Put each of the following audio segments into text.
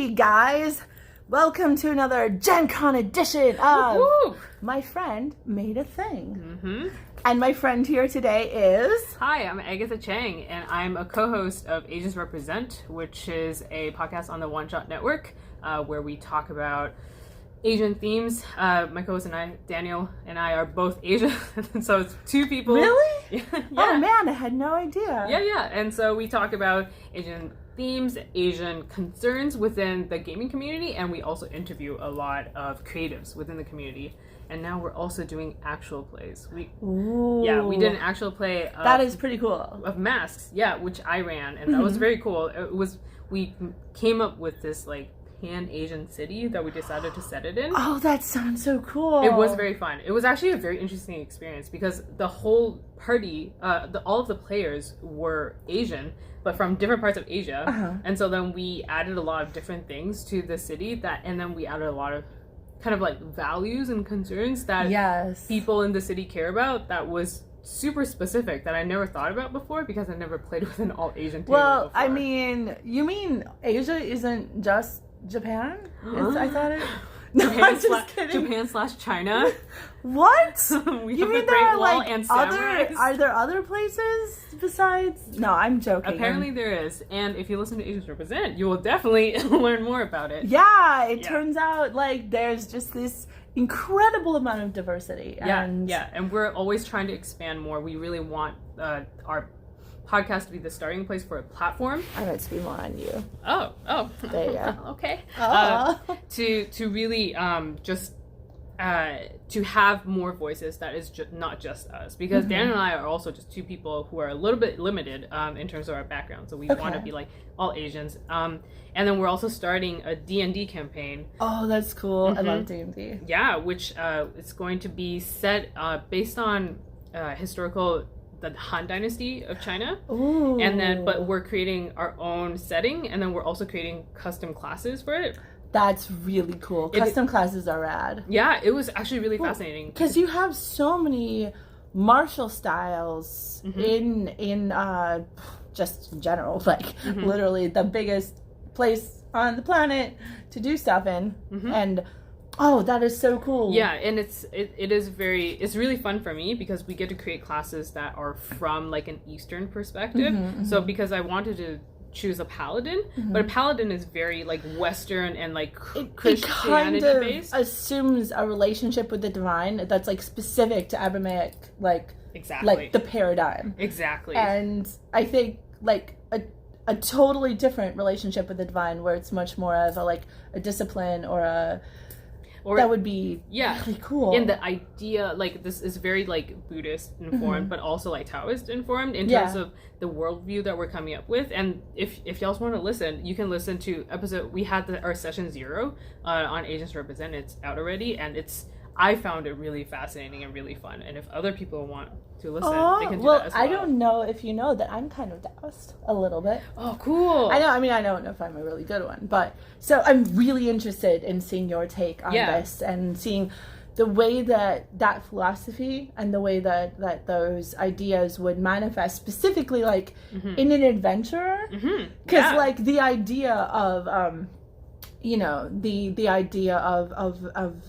Hey guys, welcome to another GenCon edition of Woo-hoo! My Friend Made a Thing. Mm-hmm. And my friend here today is... Hi, I'm Agatha Cheng, and I'm a co-host of Asians Represent, which is a podcast on the One Shot Network, where we talk about Asian themes. My co-host and I, Daniel and I, are both Asian, so it's two people. Really? Yeah. Oh man, I had no idea. Yeah, and so we talk about Asian themes, Asian concerns within the gaming community, and we also interview a lot of creatives within the community. And now we're also doing actual plays. We did an actual play. That is pretty cool. Of masks, which I ran, and that was very cool. We came up with this like pan-Asian city that we decided to set it in. Oh, that sounds so cool. It was very fun. It was actually a very interesting experience because the whole party, all of the players were Asian, but from different parts of Asia. Uh-huh. And so then we added a lot of different things to the city and then we added a lot of kind of like values and concerns that people in the city care about. That was super specific that I never thought about before because I never played with an all Asian table before. I mean, you mean Asia isn't just Japan? I thought it... No, I'm just kidding. Japan/China. What? We You have mean the there Great are Wall like and other? samurais. Are there other places besides? No, I'm joking. Apparently there is, and if you listen to Asians Represent, you will definitely learn more about it. Yeah, it turns out like there's just this incredible amount of diversity. And we're always trying to expand more. We really want our podcast to be the starting place for a platform. I might speak more on you. Oh. There you go. Okay. Oh. To really to have more voices that is not just us, because Dan and I are also just two people who are a little bit limited in terms of our background, so we want to be like all Asians, and then we're also starting a D&D campaign. Oh, that's cool. I love D&D. Yeah, which is going to be set based on the Han Dynasty of China. Ooh. And then, but we're creating our own setting, and then we're also creating custom classes for it. That's really cool. Custom classes are rad. Yeah, it was actually really fascinating. Because you have so many martial styles in just in general, like literally the biggest place on the planet to do stuff in, and oh, that is so cool. Yeah, and it's really fun for me because we get to create classes that are from like an Eastern perspective. So because I wanted to choose a paladin, but a paladin is very like Western and like Christianity based. It assumes a relationship with the divine that's like specific to Abrahamic, like the paradigm. Exactly. And I think like a totally different relationship with the divine where it's much more of a discipline or that would be really cool. And the idea, like, this is very, like, Buddhist informed, but also, like, Taoist informed in terms of the worldview that we're coming up with. And if y'all want to listen, you can listen to we had our session 0 on Asians Represent. It's out already, and I found it really fascinating and really fun. And if other people want to listen, they can do that as well. I don't know if you know that I'm kind of Taoist a little bit. Oh, cool. I don't know if I'm a really good one, but so I'm really interested in seeing your take on this and seeing the way that philosophy and the way that those ideas would manifest specifically like in an adventurer. Because like the idea of the idea of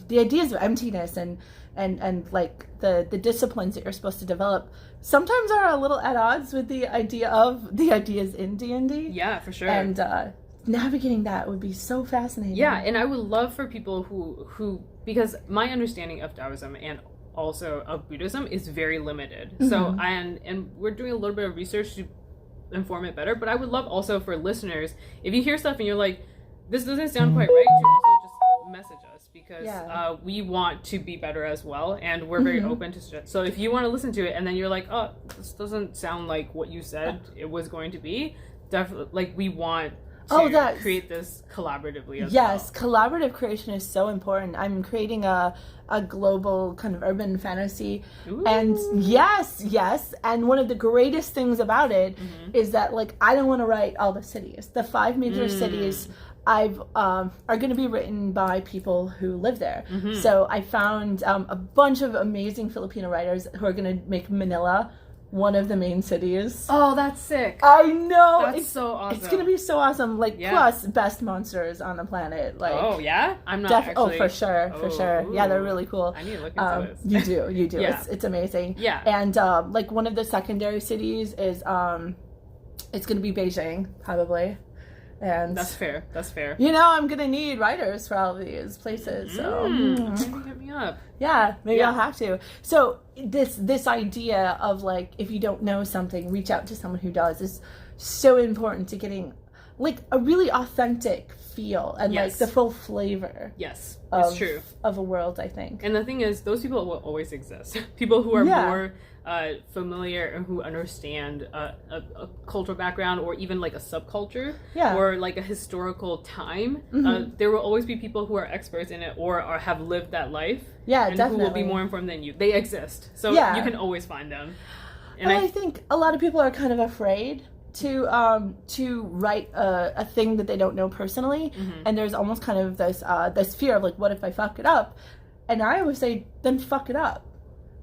the ideas of emptiness and like the disciplines that you're supposed to develop sometimes are a little at odds with the ideas in D&D. Yeah, for sure. And navigating that would be so fascinating. Yeah, and I would love for people who because my understanding of Taoism and also of Buddhism is very limited. So and we're doing a little bit of research to inform it better, but I would love also for listeners, if you hear stuff and you're like, this doesn't sound quite right, to also just message us because we want to be better as well, and we're very open to so if you want to listen to it and then you're like, oh, this doesn't sound like what you said it was going to be, definitely, like, we want to create this collaboratively as well. Yes, collaborative creation is so important. I'm creating a global kind of urban fantasy. Ooh. And yes, and one of the greatest things about it is that like I don't want to write all the cities. The 5 major cities are going to be written by people who live there. So I found a bunch of amazing Filipino writers who are going to make Manila one of the main cities. Oh, that's sick. I know. That's so awesome. It's gonna be so awesome. Like, plus best monsters on the planet. Like, oh yeah, I'm not actually. Oh, for sure, for sure. Yeah, they're really cool. I need to look into this. You do. Yeah. It's amazing. Yeah. And like one of the secondary cities is it's gonna be Beijing probably. And that's fair. That's fair. You know, I'm gonna need writers for all of these places. So maybe hit me up. Yeah, maybe I'll have to. So this idea of like, if you don't know something, reach out to someone who does is so important to getting like a really authentic feel and like the full flavor. Yes, it's true. Of a world, I think. And the thing is, those people will always exist. People who are more familiar and who understand a cultural background or even like a subculture or like a historical time. There will always be people who are experts in it or have lived that life. Yeah, and definitely. who will be more informed than you. They exist. So you can always find them. And I think a lot of people are kind of afraid to write a thing that they don't know personally, and there's almost kind of this fear of like, what if I fuck it up? And I always say, then fuck it up.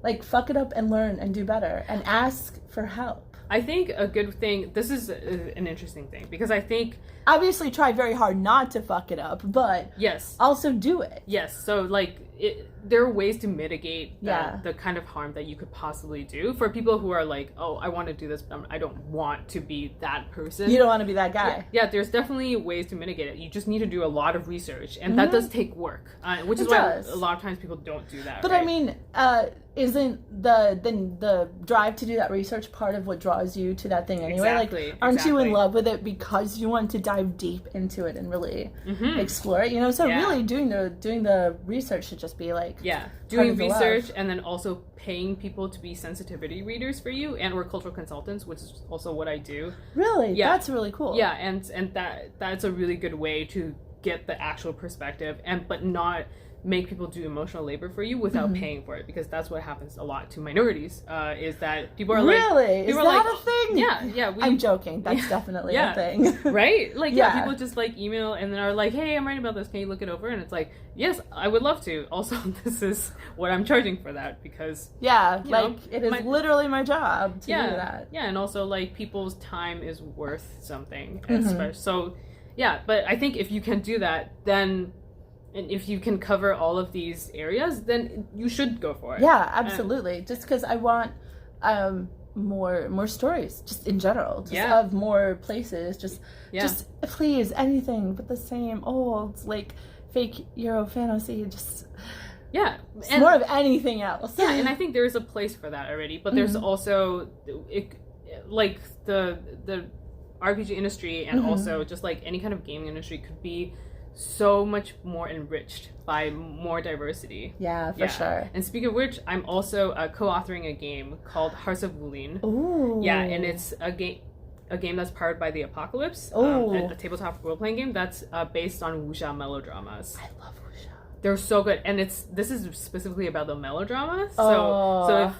Like, fuck it up and learn and do better and ask for help. I think a good thing, this is an interesting thing, because I think... Obviously try very hard not to fuck it up, but also do it. Yes, so like, there are ways to mitigate the kind of harm that you could possibly do for people who are like, oh, I want to do this, but I don't want to be that person. You don't want to be that guy. Yeah, there's definitely ways to mitigate it. You just need to do a lot of research, and that does take work, which is why a lot of times people don't do that. But I mean, isn't the drive to do that research part of what draws you to that thing anyway? Exactly. Like, aren't you in love with it because you want to dive deep into it and really explore it? You know, so really doing the research should just be like doing research and then also paying people to be sensitivity readers for you and or cultural consultants, which is also what I do. Really? Yeah, that's really cool. Yeah, and that's a really good way to get the actual perspective but not make people do emotional labor for you without paying for it, because that's what happens a lot to minorities, is that people are like... Really? Is that a thing? Yeah. I'm joking. That's definitely a thing. Right? Like, people just like email and then are like, hey, I'm writing about this. Can you look it over? And it's like, yes, I would love to. Also, this is what I'm charging for that, because... Yeah, like, it is literally my job to do that. Yeah, and also, like, people's time is worth something. So, but I think if you can do that, then... And if you can cover all of these areas, then you should go for it. Yeah, absolutely. Just because I want more stories, just in general, just of more places. Just please, anything but the same old like fake Euro fantasy. Just more of anything else. Yeah, and I think there's a place for that already. But there's also like the RPG industry and also just like any kind of gaming industry could be so much more enriched by more diversity. Yeah, for sure. And speaking of which, I'm also co-authoring a game called Hearts of Wulin. Ooh. Yeah, and it's a game that's powered by the Apocalypse, a tabletop role-playing game that's based on wuxia melodramas. I love wuxia. They're so good, and this is specifically about the melodrama. So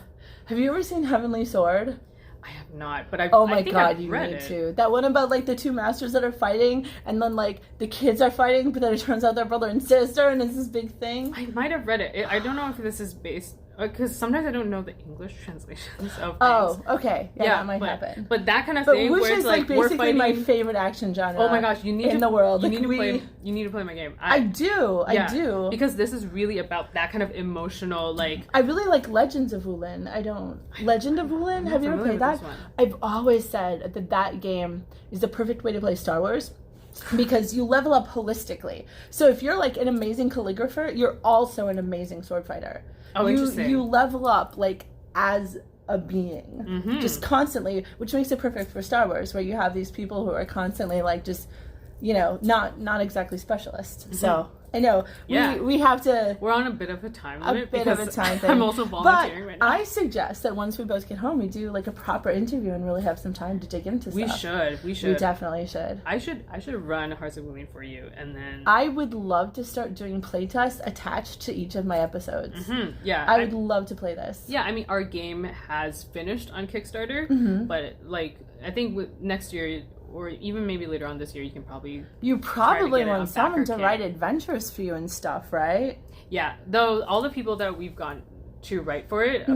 have you ever seen Heavenly Sword? I have not, but I think God, I've you read need it. to. That one about like the two masters that are fighting, and then like the kids are fighting, but then it turns out they're brother and sister, and it's this big thing. I might have read it. I don't know if this is based, because sometimes I don't know the English translations of things. Oh, okay. Yeah, that might happen. But that kind of thing, where it's like basically we're fighting... my favorite action genre. Oh my gosh, you need in the world. You need to play my game. I do. Because this is really about that kind of emotional, like... I really like Legends of Wulin. Legend of Wulin? Have you ever played that? I've always said that game is the perfect way to play Star Wars, because you level up holistically. So if you're like an amazing calligrapher, you're also an amazing sword fighter. Oh, interesting. You level up like as a being, just constantly, which makes it perfect for Star Wars, where you have these people who are constantly like just, not exactly specialists. So I know we have to. We're on a bit of a time limit. Thing. I'm also volunteering right now. I suggest that once we both get home, we do like a proper interview and really have some time to dig into stuff. We should. We definitely should. I should run Hearts of Wulin for you, and then I would love to start doing playtests attached to each of my episodes. Yeah, I would love to play this. Yeah, I mean, our game has finished on Kickstarter, but like I think next year, or even maybe later on this year, you probably want someone to write adventures for you and stuff, right? Yeah, though all the people that we've gone to write for it,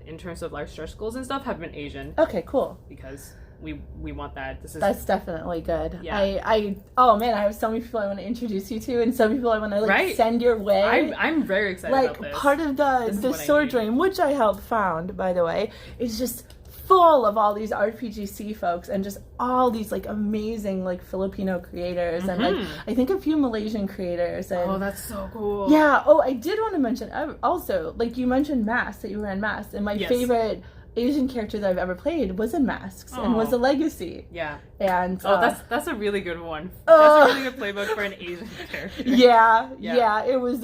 in terms of like stretch goals and stuff, have been Asian. Okay, cool. Because we want that. That's definitely good. Yeah. Oh man, I have so many people I want to introduce you to, and so many people I want to like send your way. I'm very excited about this. Part of the Sword Dream, which I helped found, by the way, is just full of all these RPGC folks and just all these like amazing like Filipino creators and like I think a few Malaysian creators. And, oh, that's so cool. Yeah. Oh, I did want to mention also, like you mentioned Masks, that you were in Masks, and my favorite Asian character that I've ever played was in Masks and was a Legacy. Yeah. And that's a really good one. That's a really good playbook for an Asian character. Yeah. It was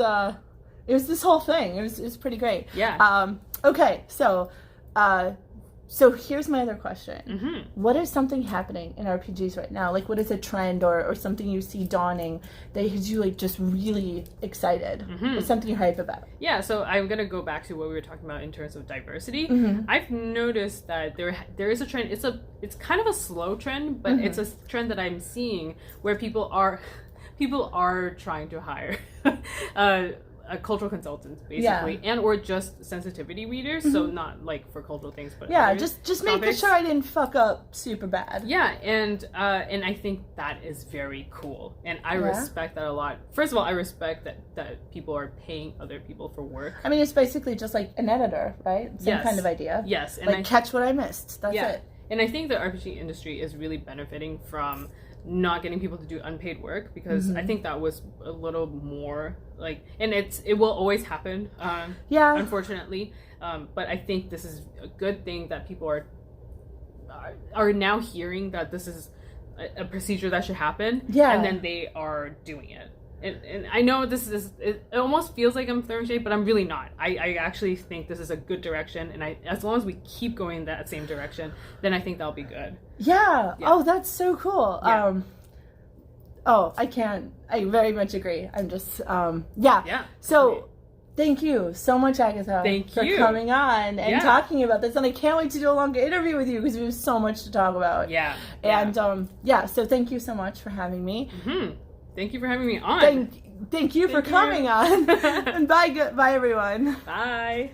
this whole thing. It was pretty great. Yeah. Okay, so here's my other question. What is something happening in RPGs right now? Like, what is a trend or something you see dawning that has you like just really excited? What's something you're hype about? Yeah, so I'm gonna go back to what we were talking about in terms of diversity. I've noticed that there is a trend. It's kind of a slow trend, but it's a trend that I'm seeing where people are trying to hire a cultural consultant, basically, and or just sensitivity readers, so not like for cultural things, but just making sure I didn't fuck up super bad. And I think that is very cool, and I respect that a lot. First of all, I respect that people are paying other people for work. I mean, it's basically just like an editor, right? Same kind of idea. Yes, and like catch what I missed. That's it. And I think the RPG industry is really benefiting from not getting people to do unpaid work, because I think that was a little more like, and it will always happen, unfortunately, but I think this is a good thing that people are now hearing that this is a procedure that should happen, and then they are doing it. And I know it almost feels like I'm throwing shade, but I'm really not. I actually think this is a good direction, and as long as we keep going that same direction, then I think that'll be good. Yeah. Oh, that's so cool. Yeah. I very much agree. I'm just, So, thank you so much, Agatha, for coming on and talking about this. And I can't wait to do a longer interview with you because we have so much to talk about. Yeah. And, so thank you so much for having me. Thank you for having me on. Thank you for coming on. And bye, everyone. Bye.